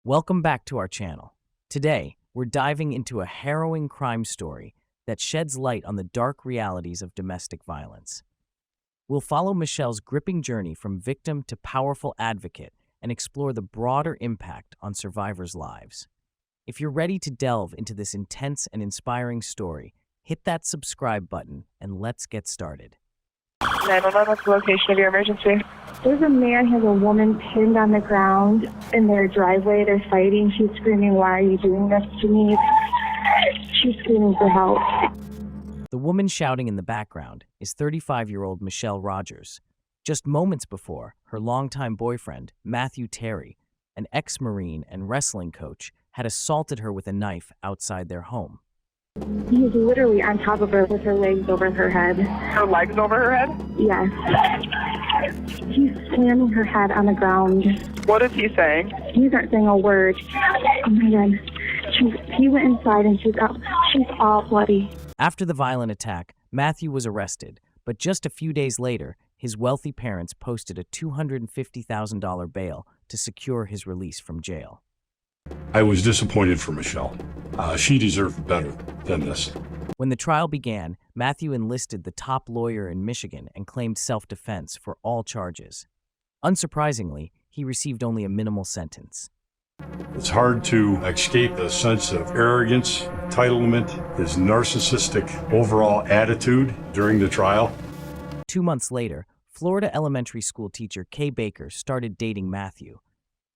Welcome back to our channel. Today, we're diving into a harrowing crime story that sheds light on the dark realities of domestic violence. We'll follow Michelle's gripping journey from victim to powerful advocate and explore the broader impact on survivors' lives. If you're ready to delve into this intense and inspiring story, hit that subscribe button and let's get started. 911, what's the location of your emergency? There's a man has a woman pinned on the ground in their driveway. They're fighting. She's screaming, "Why are you doing this to me?" She's screaming for help. The woman shouting in the background is 35-year-old Michelle Rogers. Just moments before, her longtime boyfriend, Matthew Terry, an ex-Marine and wrestling coach, had assaulted her with a knife outside their home. He's literally on top of her with her legs over her head. Her legs over her head? Yes. He's slamming her head on the ground. What is he saying? He's not saying a word. Oh my God. He went inside and she's all bloody. After the violent attack, Matthew was arrested, but just a few days later, his wealthy parents posted a $250,000 bail to secure his release from jail. I was disappointed for Michelle. She deserved better than this. When the trial began, Matthew enlisted the top lawyer in Michigan and claimed self-defense for all charges. Unsurprisingly, he received only a minimal sentence. It's hard to escape the sense of arrogance, entitlement, his narcissistic overall attitude during the trial. 2 months later, Florida elementary school teacher Kay Baker started dating Matthew.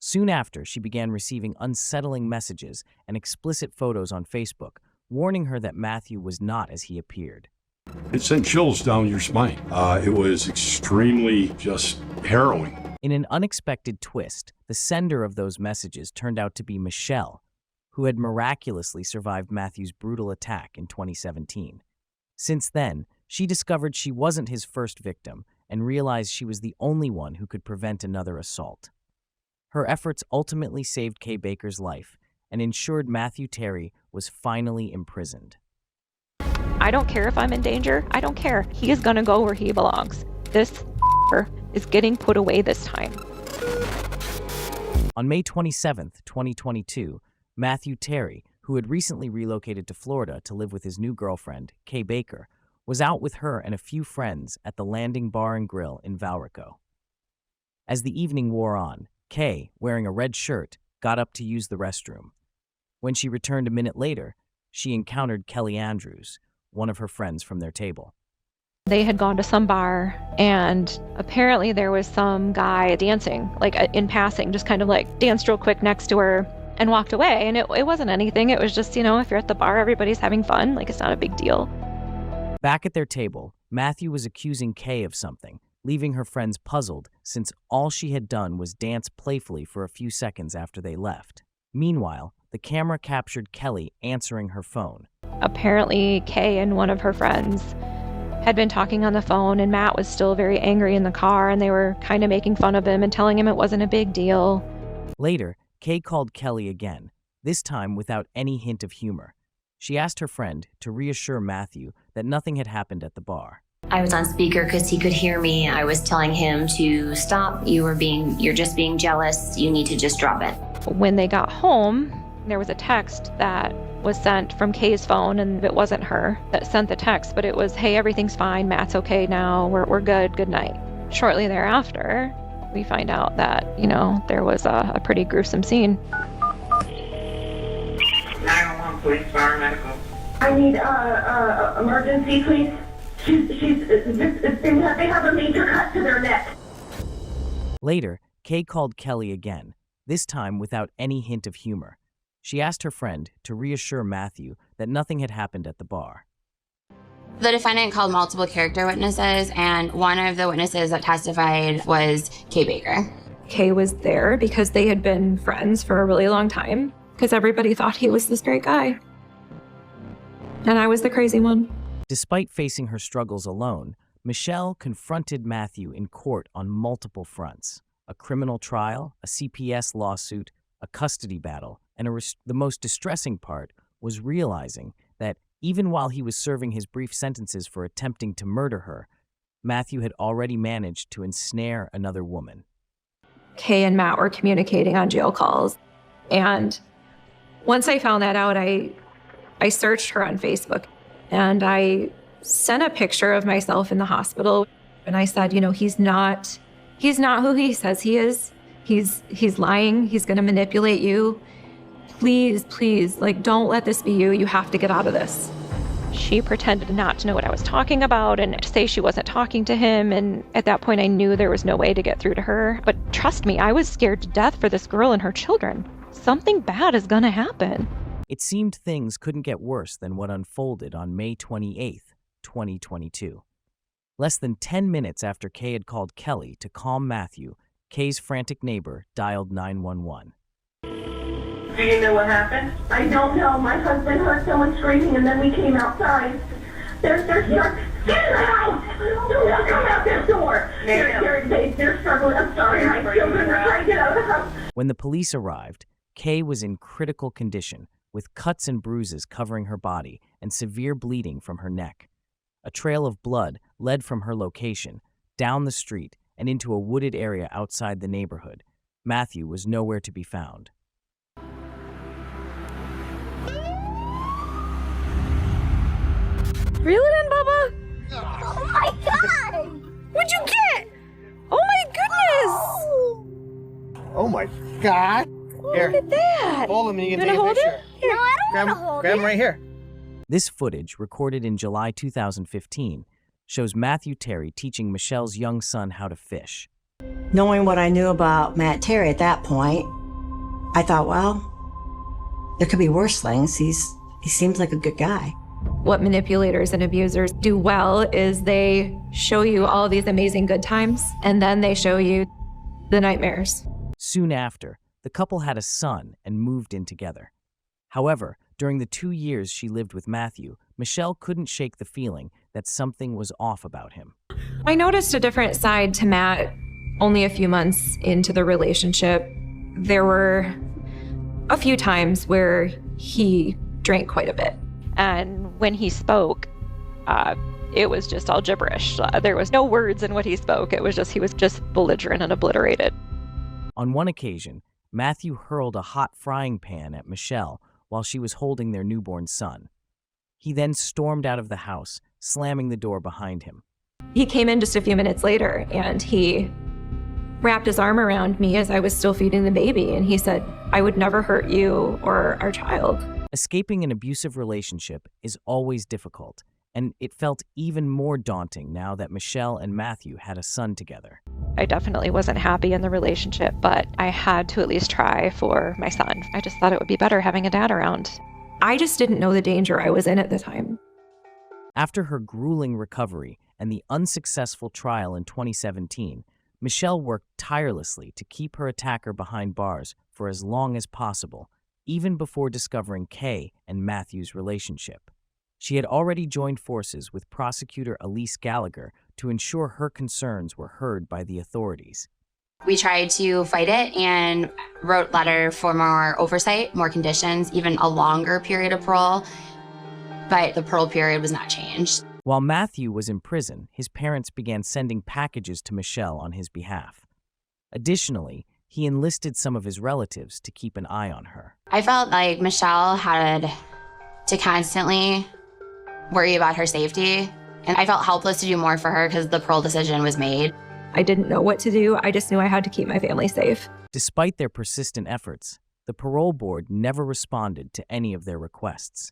Soon after, she began receiving unsettling messages and explicit photos on Facebook, warning her that Matthew was not as he appeared. It sent chills down your spine. It was extremely just harrowing. In an unexpected twist, the sender of those messages turned out to be Michelle, who had miraculously survived Matthew's brutal attack in 2017. Since then, she discovered she wasn't his first victim and realized she was the only one who could prevent another assault. Her efforts ultimately saved Kay Baker's life and ensured Matthew Terry was finally imprisoned. I don't care if I'm in danger. I don't care. He is going to go where he belongs. This is getting put away this time. On May 27, 2022, Matthew Terry, who had recently relocated to Florida to live with his new girlfriend, Kay Baker, was out with her and a few friends at the Landing Bar and Grill in Valrico. As the evening wore on, Kay, wearing a red shirt, got up to use the restroom. When she returned a minute later, she encountered Kelly Andrews, one of her friends from their table. They had gone to some bar, and apparently there was some guy dancing, like in passing, just kind of like danced real quick next to her and walked away. And it wasn't anything. It was just, if you're at the bar, everybody's having fun. Like, it's not a big deal. Back at their table, Matthew was accusing Kay of something, leaving her friends puzzled since all she had done was dance playfully for a few seconds after they left. Meanwhile, the camera captured Kelly answering her phone. Apparently, Kay and one of her friends had been talking on the phone, and Matt was still very angry in the car, and they were kind of making fun of him and telling him it wasn't a big deal. Later, Kay called Kelly again, this time without any hint of humor. She asked her friend to reassure Matthew that nothing had happened at the bar. I was on speaker because he could hear me. I was telling him to stop. You're just being jealous. You need to just drop it. When they got home, there was a text that was sent from Kay's phone, and it wasn't her that sent the text, but it was, "Hey, everything's fine. Matt's okay now. We're good. Good night." Shortly thereafter, we find out that, there was a pretty gruesome scene. 911, police, fire, medical. I need emergency, please. They have a major cut to their neck. Later, Kay called Kelly again, this time without any hint of humor. She asked her friend to reassure Matthew that nothing had happened at the bar. The defendant called multiple character witnesses, and one of the witnesses that testified was Kay Baker. Kay was there because they had been friends for a really long time, because everybody thought he was this great guy. And I was the crazy one. Despite facing her struggles alone, Michelle confronted Matthew in court on multiple fronts: a criminal trial, a CPS lawsuit, a custody battle, and the most distressing part was realizing that even while he was serving his brief sentences for attempting to murder her, Matthew had already managed to ensnare another woman. Kay and Matt were communicating on jail calls. And once I found that out, I searched her on Facebook, and I sent a picture of myself in the hospital. And I said, you know, he's not who he says he is. He's lying. He's going to manipulate you. Please, please, like, don't let this be you. You have to get out of this. She pretended not to know what I was talking about and to say she wasn't talking to him. And at that point, I knew there was no way to get through to her. But trust me, I was scared to death for this girl and her children. Something bad is going to happen. It seemed things couldn't get worse than what unfolded on May 28th, 2022. Less than 10 minutes after Kay had called Kelly to calm Matthew, Kay's frantic neighbor dialed 911. Do you know what happened? I don't know. My husband heard someone screaming, and then we came outside. They're stuck. Get in the house! Do not come out this door. They're struggling. I'm sorry. I still couldn't try to get out of the house. When the police arrived, Kay was in critical condition, with cuts and bruises covering her body and severe bleeding from her neck. A trail of blood led from her location, down the street, and into a wooded area outside the neighborhood. Matthew was nowhere to be found. Reel it in, Bubba. Oh my God! What'd you get? Oh my goodness! Oh my God! Here, Look at that. hold him and you can You take a wanna hold picture. it? Here. No, I don't want to hold Grab it. him right here. This footage, recorded in July 2015, shows Matthew Terry teaching Michelle's young son how to fish. Knowing what I knew about Matt Terry at that point, I thought, well, there could be worse things. He seems like a good guy. What manipulators and abusers do well is they show you all of these amazing good times, and then they show you the nightmares. Soon after, the couple had a son and moved in together. However, during the 2 years she lived with Matthew, Michelle couldn't shake the feeling that something was off about him. I noticed a different side to Matt only a few months into the relationship. There were a few times where he drank quite a bit. And when he spoke, it was just all gibberish. There was no words in what he spoke. He was just belligerent and obliterated. On one occasion, Matthew hurled a hot frying pan at Michelle while she was holding their newborn son. He then stormed out of the house, slamming the door behind him. He came in just a few minutes later, and he wrapped his arm around me as I was still feeding the baby, and he said, "I would never hurt you or our child." Escaping an abusive relationship is always difficult, and it felt even more daunting now that Michelle and Matthew had a son together. I definitely wasn't happy in the relationship, but I had to at least try for my son. I just thought it would be better having a dad around. I just didn't know the danger I was in at the time. After her grueling recovery and the unsuccessful trial in 2017, Michelle worked tirelessly to keep her attacker behind bars for as long as possible, even before discovering Kay and Matthew's relationship. She had already joined forces with prosecutor Elise Gallagher to ensure her concerns were heard by the authorities. We tried to fight it and wrote letter for more oversight, more conditions, even a longer period of parole, but the parole period was not changed. While Matthew was in prison, his parents began sending packages to Michelle on his behalf. Additionally, he enlisted some of his relatives to keep an eye on her. I felt like Michelle had to constantly worry about her safety, and I felt helpless to do more for her because the parole decision was made. I didn't know what to do. I just knew I had to keep my family safe. Despite their persistent efforts, the parole board never responded to any of their requests.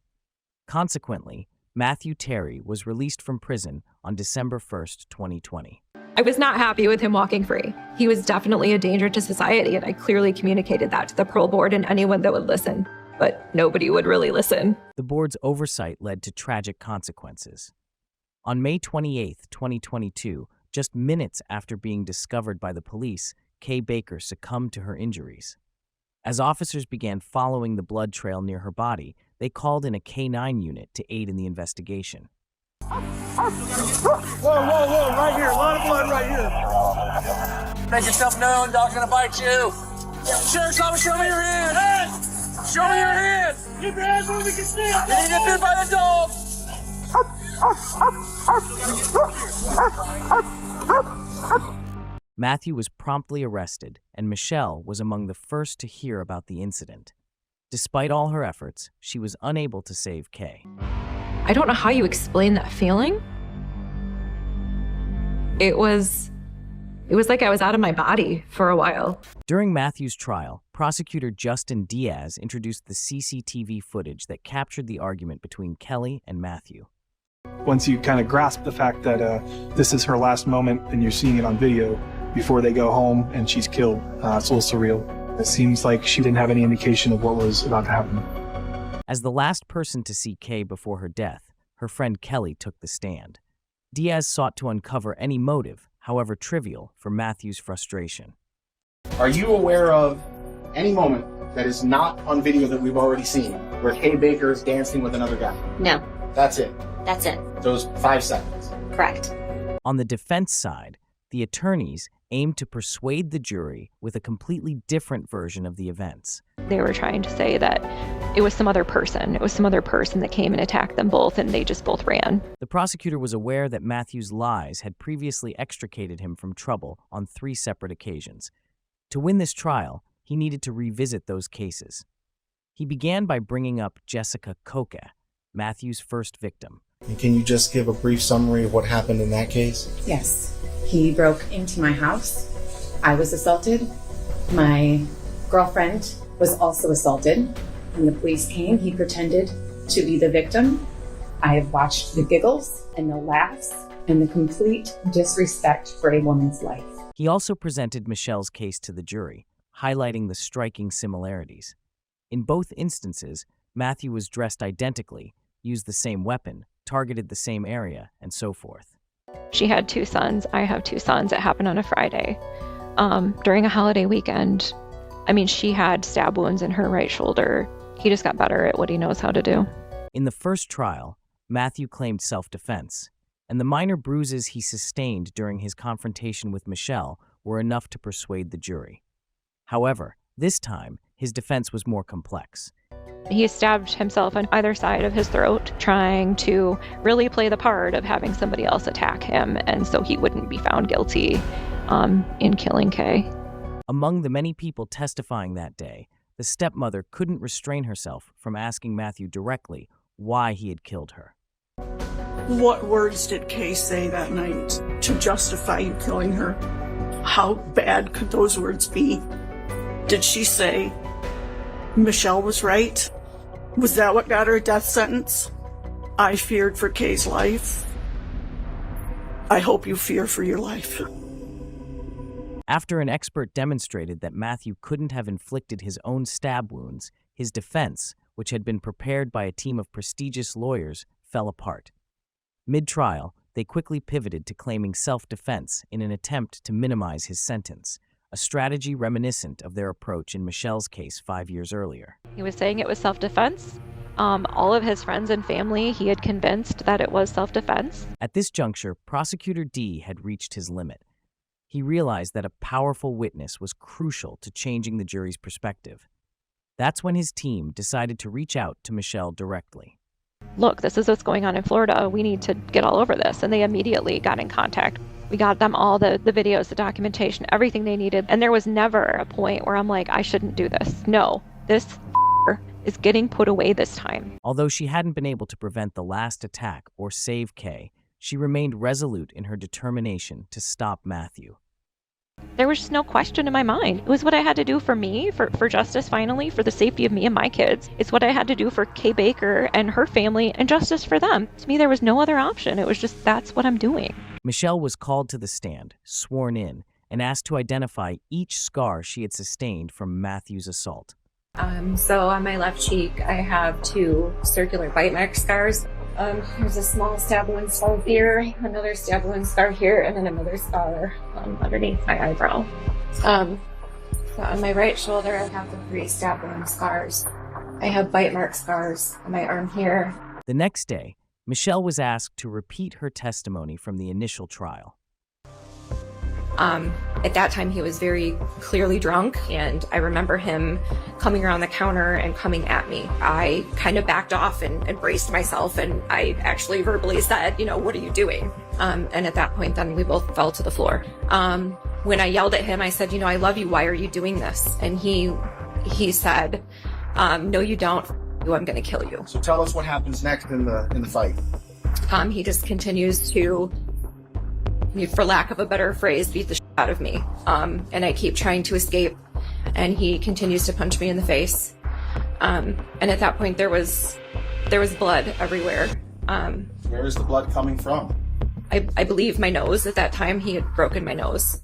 Consequently, Matthew Terry was released from prison on December 1st, 2020. I was not happy with him walking free. He was definitely a danger to society, and I clearly communicated that to the parole board and anyone that would listen. But nobody would really listen. The board's oversight led to tragic consequences. On May 28, 2022, just minutes after being discovered by the police, Kay Baker succumbed to her injuries. As officers began following the blood trail near her body, they called in a K-9 unit to aid in the investigation. Whoa, right here. A lot of blood right here. Make yourself known, dog's gonna bite you. Sheriff's officer, show me your hand. Hey! Show me your hand. Keep your hands where we can see it. You need to get bit by the dog. Matthew was promptly arrested, and Michelle was among the first to hear about the incident. Despite all her efforts, she was unable to save Kay. I don't know how you explain that feeling. It was like I was out of my body for a while. During Matthew's trial, prosecutor Justin Diaz introduced the CCTV footage that captured the argument between Kelly and Matthew. Once you kind of grasp the fact that this is her last moment and you're seeing it on video before they go home and she's killed, it's a little surreal. It seems like she didn't have any indication of what was about to happen. As the last person to see Kay before her death, her friend Kelly took the stand. Diaz sought to uncover any motive, however trivial, for Matthew's frustration. Are you aware of any moment that is not on video that we've already seen where Kay Baker is dancing with another guy? No, That's it. that's it. Those 5 seconds. Correct. On the defense side, the attorneys aimed to persuade the jury with a completely different version of the events. They were trying to say that it was some other person. It was some other person that came and attacked them both, and they just both ran. The prosecutor was aware that Matthew's lies had previously extricated him from trouble on 3 separate occasions. To win this trial, he needed to revisit those cases. He began by bringing up Jessica Coca, Matthew's first victim. And can you just give a brief summary of what happened in that case? Yes. He broke into my house. I was assaulted. My girlfriend was also assaulted. When the police came, he pretended to be the victim. I have watched the giggles and the laughs and the complete disrespect for a woman's life. He also presented Michelle's case to the jury, highlighting the striking similarities. In both instances, Matthew was dressed identically, used the same weapon, targeted the same area, and so forth. She had 2 sons. I have 2 sons. It happened on a Friday. During a holiday weekend, she had stab wounds in her right shoulder. He just got better at what he knows how to do. In the first trial, Matthew claimed self-defense, and the minor bruises he sustained during his confrontation with Michelle were enough to persuade the jury. However, this time, his defense was more complex. He stabbed himself on either side of his throat, trying to really play the part of having somebody else attack him, and so he wouldn't be found guilty in killing Kay. Among the many people testifying that day, the stepmother couldn't restrain herself from asking Matthew directly why he had killed her. What words did Kay say that night to justify you killing her? How bad could those words be? Did she say Michelle was right? Was that what got her a death sentence? I feared for Kay's life. I hope you fear for your life. After an expert demonstrated that Matthew couldn't have inflicted his own stab wounds, his defense, which had been prepared by a team of prestigious lawyers, fell apart. Mid-trial, they quickly pivoted to claiming self-defense in an attempt to minimize his sentence, a strategy reminiscent of their approach in Michelle's case 5 years earlier. He was saying it was self-defense. All of his friends and family, he had convinced that it was self-defense. At this juncture, Prosecutor D had reached his limit. He realized that a powerful witness was crucial to changing the jury's perspective. That's when his team decided to reach out to Michelle directly. Look, this is what's going on in Florida. We need to get all over this. And they immediately got in contact. We got them all the videos, the documentation, everything they needed. And there was never a point where I'm like, I shouldn't do this. No, this is getting put away this time. Although she hadn't been able to prevent the last attack or save Kay, she remained resolute in her determination to stop Matthew. There was just no question in my mind. It was what I had to do for me, for justice finally, for the safety of me and my kids. It's what I had to do for Kay Baker and her family and justice for them. To me, there was no other option. It was just, that's what I'm doing. Michelle was called to the stand, sworn in, and asked to identify each scar she had sustained from Matthew's assault. So on my left cheek, I have 2 circular bite mark scars. There's a small stab wound scar here, another stab wound scar here, and then another scar underneath my eyebrow. So on my right shoulder, I have the 3 stab wound scars. I have bite mark scars on my arm here. The next day, Michelle was asked to repeat her testimony from the initial trial. At that time, he was very clearly drunk, and I remember him coming around the counter and coming at me. I kind of backed off and braced myself, and I actually verbally said, what are you doing? And at that point, then we both fell to the floor. when I yelled at him, I said, I love you. Why are you doing this? And he said, no, you don't. I'm going to kill you. So tell us what happens next in the fight. He just continues to, for lack of a better phrase, beat the shit out of me. And I keep trying to escape, and he continues to punch me in the face. And at that point, there was blood everywhere. Where is the blood coming from? I believe my nose. At that time, he had broken my nose.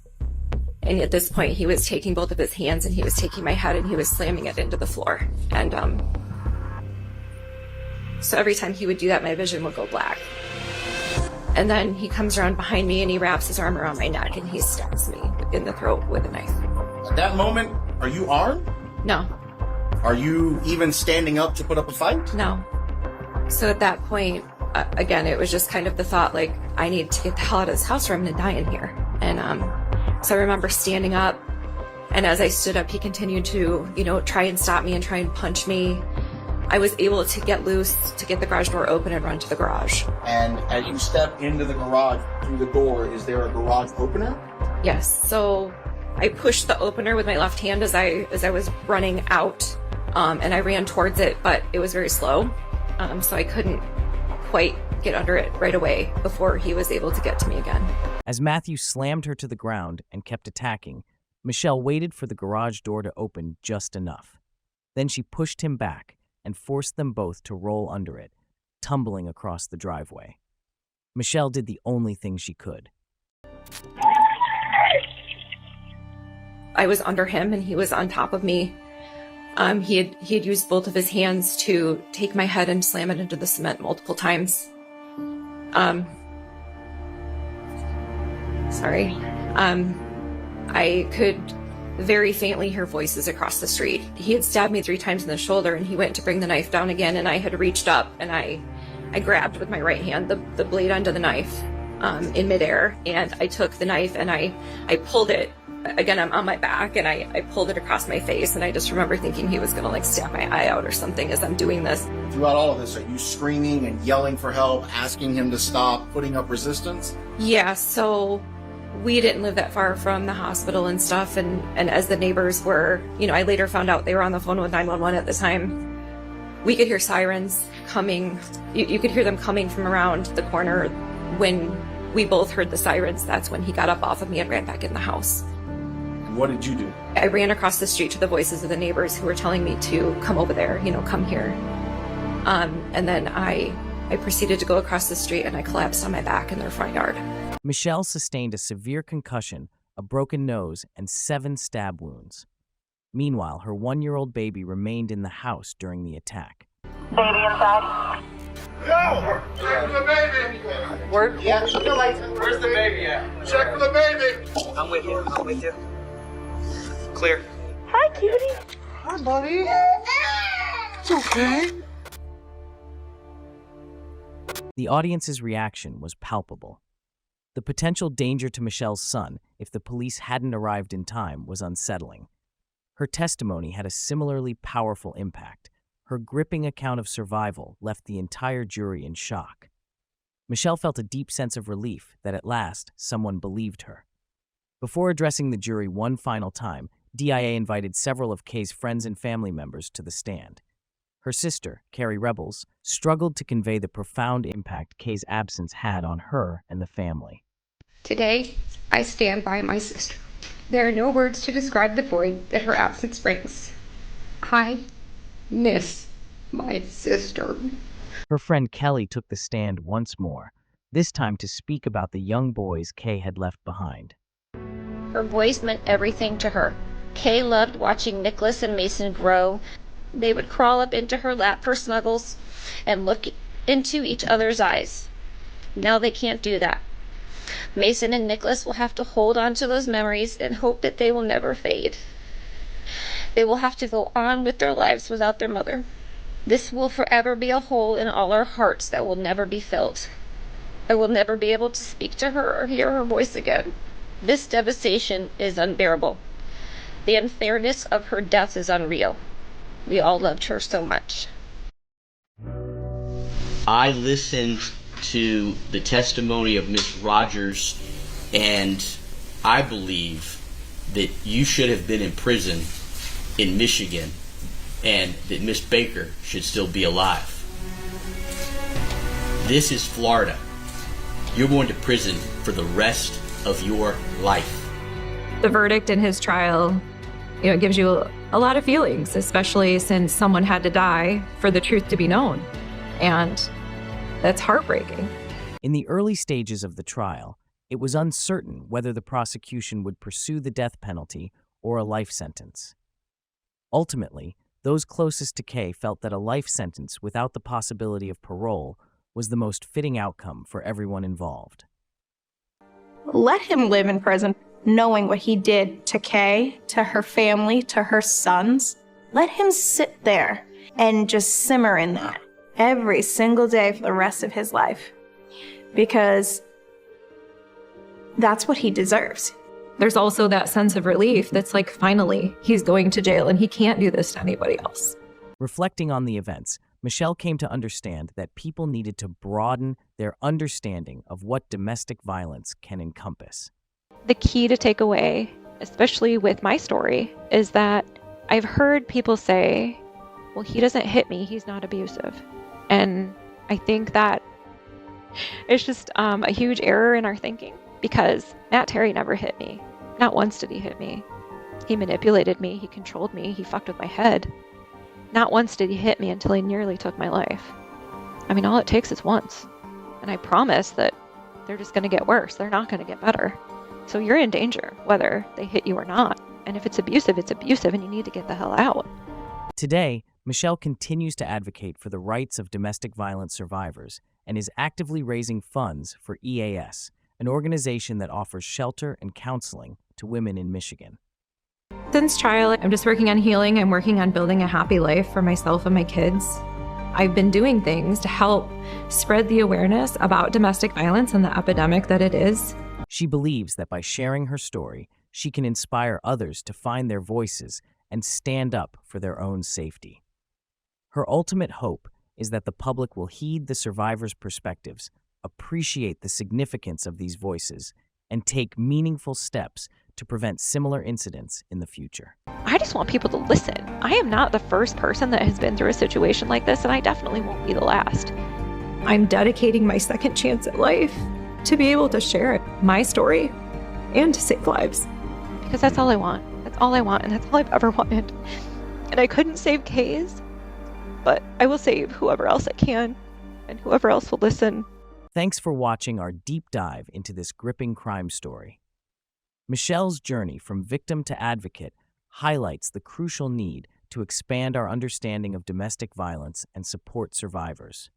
And at this point, he was taking both of his hands and he was taking my head and he was slamming it into the floor. And so every time he would do that, my vision would go black. And then he comes around behind me and he wraps his arm around my neck and he stabs me in the throat with a knife. At that moment, are you armed? No. Are you even standing up to put up a fight? No. So at that point, again, it was just kind of the thought, like, I need to get the hell out of this house or I'm going to die in here. And so I remember standing up, and as I stood up, he continued to, try and stop me and try and punch me. I was able to get loose, to get the garage door open and run to the garage. And as you step into the garage through the door, is there a garage opener? Yes. So I pushed the opener with my left hand as I was running out, and I ran towards it, but it was very slow, so I couldn't quite get under it right away before he was able to get to me again. As Matthew slammed her to the ground and kept attacking, Michelle waited for the garage door to open just enough. Then she pushed him back and forced them both to roll under it, tumbling across the driveway. Michelle did the only thing she could. I was under him and he was on top of me. He had used both of his hands to take my head and slam it into the cement multiple times. I could very faintly hear voices across the street. He had stabbed me 3 times in the shoulder and he went to bring the knife down again, and I had reached up and I grabbed with my right hand the blade end of the knife in midair, and I took the knife and I pulled it. Again, I'm on my back and I pulled it across my face, and I just remember thinking he was gonna stab my eye out or something as I'm doing this. Throughout all of this, are you screaming and yelling for help, asking him to stop, putting up resistance? Yeah, so we didn't live that far from the hospital and stuff, and as the neighbors were, I later found out they were on the phone with 911 at the time. We could hear sirens coming. You could hear them coming from around the corner. When we both heard the sirens, that's when he got up off of me and ran back in the house. What did you do? I ran across the street to the voices of the neighbors who were telling me to come over there, come here. And then I proceeded to go across the street and I collapsed on my back in their front yard. Michelle sustained a severe concussion, a broken nose, and 7 stab wounds. Meanwhile, her 1-year-old baby remained in the house during the attack. Baby inside? No! Check for the baby! Where's the baby at? Check for the baby! I'm with you. Clear. Hi, cutie. Hi, buddy. It's okay. The audience's reaction was palpable. The potential danger to Michelle's son, if the police hadn't arrived in time, was unsettling. Her testimony had a similarly powerful impact. Her gripping account of survival left the entire jury in shock. Michelle felt a deep sense of relief that at last someone believed her. Before addressing the jury one final time, DIA invited several of Kay's friends and family members to the stand. Her sister, Carrie Rebels, struggled to convey the profound impact Kay's absence had on her and the family. Today, I stand by my sister. There are no words to describe the void that her absence brings. I miss my sister. Her friend Kelly took the stand once more, this time to speak about the young boys Kay had left behind. Her boys meant everything to her. Kay loved watching Nicholas and Mason grow. They would crawl up into her lap for snuggles and look into each other's eyes. Now they can't do that. Mason and Nicholas will have to hold on to those memories and hope that they will never fade. They will have to go on with their lives without their mother. This will forever be a hole in all our hearts that will never be filled. I will never be able to speak to her or hear her voice again. This devastation is unbearable. The unfairness of her death is unreal. We all loved her so much. I listened to the testimony of Miss Rogers, and I believe that you should have been in prison in Michigan and that Miss Baker should still be alive. This is Florida. You're going to prison for the rest of your life. The verdict in his trial, gives you a lot of feelings, especially since someone had to die for the truth to be known. And that's heartbreaking. In the early stages of the trial, it was uncertain whether the prosecution would pursue the death penalty or a life sentence. Ultimately, those closest to Kay felt that a life sentence without the possibility of parole was the most fitting outcome for everyone involved. Let him live in prison, knowing what he did to Kay, to her family, to her sons. Let him sit there and just simmer in that every single day for the rest of his life. Because that's what he deserves. There's also that sense of relief that's like, finally, he's going to jail and he can't do this to anybody else. Reflecting on the events, Michelle came to understand that people needed to broaden their understanding of what domestic violence can encompass. The key to take away, especially with my story, is that I've heard people say, well, he doesn't hit me, he's not abusive. And I think that it's just a huge error in our thinking, because Matt Terry never hit me. Not once did he hit me. He manipulated me, he controlled me, he fucked with my head. Not once did he hit me until he nearly took my life. I mean, all it takes is once. And I promise that they're just going to get worse. They're not going to get better. So you're in danger, whether they hit you or not. And if it's abusive, and you need to get the hell out. Today, Michelle continues to advocate for the rights of domestic violence survivors and is actively raising funds for EAS, an organization that offers shelter and counseling to women in Michigan. Since trial, I'm just working on healing. I'm working on building a happy life for myself and my kids. I've been doing things to help spread the awareness about domestic violence and the epidemic that it is. She believes that by sharing her story, she can inspire others to find their voices and stand up for their own safety. Her ultimate hope is that the public will heed the survivors' perspectives, appreciate the significance of these voices, and take meaningful steps to prevent similar incidents in the future. I just want people to listen. I am not the first person that has been through a situation like this, and I definitely won't be the last. I'm dedicating my second chance at life to be able to share my story and to save lives. Because that's all I want. That's all I want, and that's all I've ever wanted. And I couldn't save Kay's, but I will save whoever else I can, and whoever else will listen. Thanks for watching our deep dive into this gripping crime story. Michelle's journey from victim to advocate highlights the crucial need to expand our understanding of domestic violence and support survivors.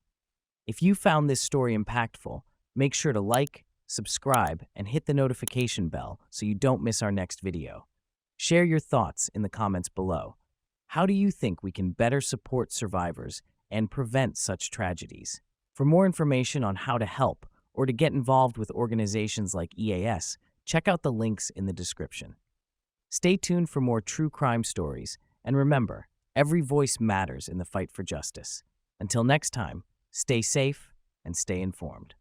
If you found this story impactful, make sure to like, subscribe, and hit the notification bell so you don't miss our next video. Share your thoughts in the comments below. How do you think we can better support survivors and prevent such tragedies? For more information on how to help or to get involved with organizations like EAS, check out the links in the description. Stay tuned for more true crime stories, and remember, every voice matters in the fight for justice. Until next time, stay safe and stay informed.